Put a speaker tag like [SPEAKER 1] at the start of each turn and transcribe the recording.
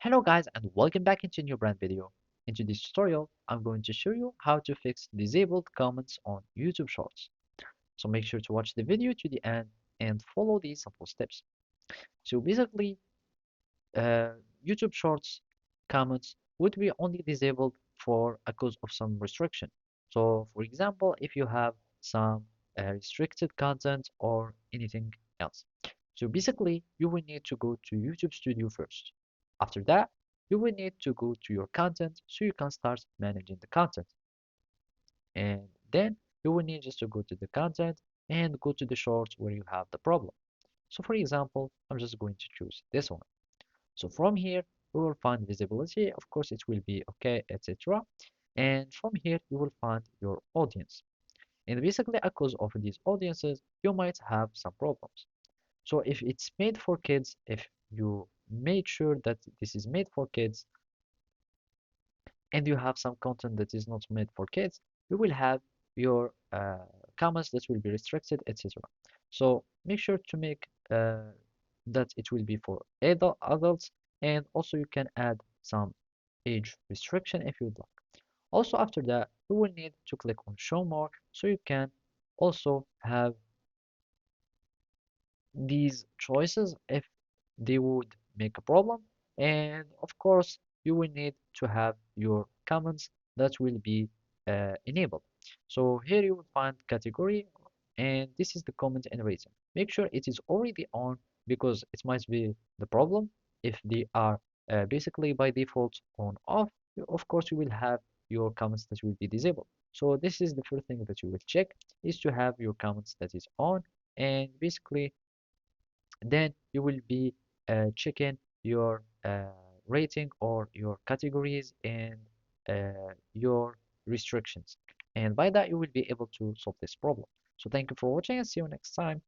[SPEAKER 1] Hello guys and welcome back into a new brand video. In today's tutorial, I'm going to show you how to fix disabled comments on YouTube Shorts. So make sure to watch the video to the end and follow these simple steps. So basically, uh, YouTube Shorts comments would be only disabled for a cause of some restriction. So for example, if you have some restricted content or anything else. So basically, you will need to go to YouTube Studio first. After that, you will need to go to your content so you can start managing the content. And then you will need just to go to the content and go to the shorts where you have the problem. So for example, I'm just going to choose this one. So from here, we will find visibility. Of course, it will be okay, etc. And from here, you will find your audience. And basically, because of these audiences, you might have some problems. So if it's made for kids, if you made sure that this is made for kids and you have some content that is not made for kids, you will have your comments that will be restricted, etc. So make sure to make that it will be for adults, and also you can add some age restriction if you'd like. Also after that, you will need to click on show more so you can also have these choices if they would make a problem. And of course, you will need to have your comments that will be enabled. So here you will find category, and this is the comment and rating. Make sure it is already on because it might be the problem. If they are basically by default on off, of course you will have your comments that will be disabled. So this is the first thing that you will check is to have your comments that is on, and basically then you will be checking your rating or your categories and your restrictions. And by that, you will be able to solve this problem. So thank you for watching and see you next time.